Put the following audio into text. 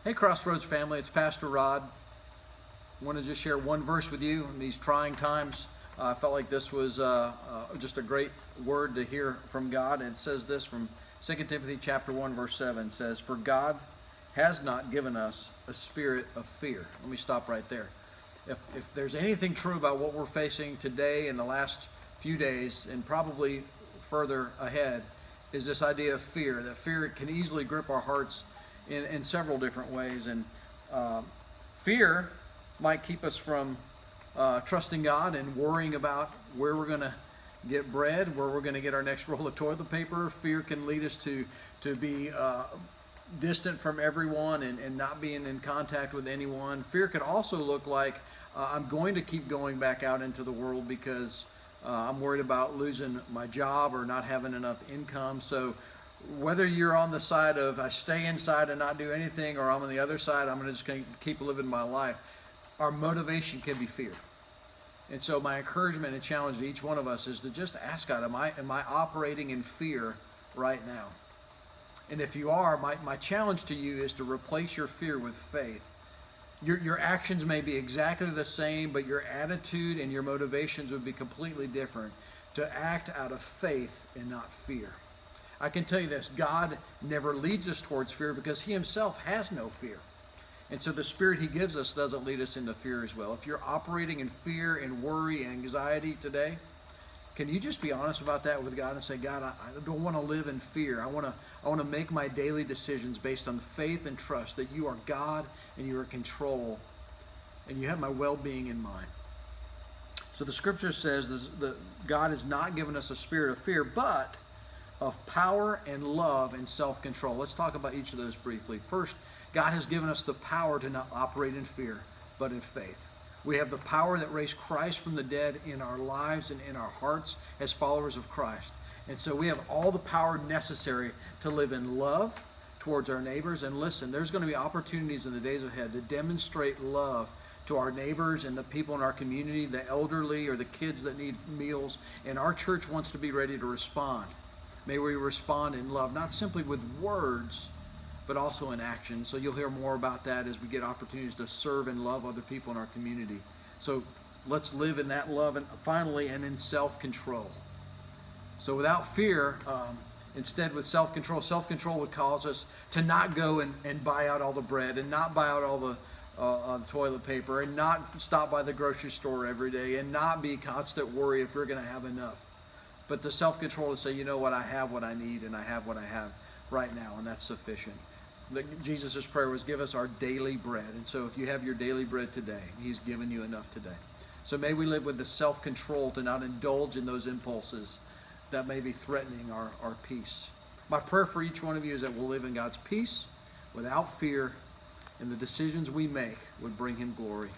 Hey, Crossroads family, it's Pastor Rod. I want to just share one verse with you in these trying times. I felt like this was just a great word to hear from God. And it says this from 2 Timothy chapter 1, verse 7. It says, "For God has not given us a spirit of fear." Let me stop right there. If there's anything true about what we're facing today in the last few days, and probably further ahead, is this idea of fear. That fear can easily grip our hearts in several different ways. And fear might keep us from trusting God and worrying about where we're going to get bread, where we're going to get our next roll of toilet paper. Fear can lead us to be distant from everyone and not being in contact with anyone. Fear could also look like I'm going to keep going back out into the world because I'm worried about losing my job or not having enough income. So whether you're on the side of I stay inside and not do anything, or I'm on the other side, I'm just going to keep living my life, our motivation can be fear. And so my encouragement and challenge to each one of us is to just ask God, am I operating in fear right now? And if you are, my challenge to you is to replace your fear with faith. Your actions may be exactly the same, but your attitude and your motivations would be completely different, to act out of faith and not fear. I can tell you this, God never leads us towards fear because He Himself has no fear. And so the Spirit He gives us doesn't lead us into fear as well. If you're operating in fear and worry and anxiety today, can you just be honest about that with God and say, God, I don't want to live in fear. I want to make my daily decisions based on faith and trust that You are God and You are in control and You have my well-being in mind. So the Scripture says that God has not given us a spirit of fear, but of power and love and self-control. Let's talk about each of those briefly. First, God has given us the power to not operate in fear, but in faith. We have the power that raised Christ from the dead in our lives and in our hearts as followers of Christ. And so we have all the power necessary to live in love towards our neighbors. And listen, there's going to be opportunities in the days ahead to demonstrate love to our neighbors and the people in our community, the elderly or the kids that need meals. And our church wants to be ready to respond. May we respond in love, not simply with words, but also in action. So you'll hear more about that as we get opportunities to serve and love other people in our community. So let's live in that love, and finally, and in self-control. So without fear, instead with self-control, self-control would cause us to not go and buy out all the bread, and not buy out all the toilet paper, and not stop by the grocery store every day, and not be constant worry if we're going to have enough. But the self-control to say, you know what, I have what I need, and I have what I have right now, and that's sufficient. Jesus' prayer was, give us our daily bread. And so if you have your daily bread today, He's given you enough today. So may we live with the self-control to not indulge in those impulses that may be threatening our peace. My prayer for each one of you is that we'll live in God's peace without fear, and the decisions we make would bring Him glory.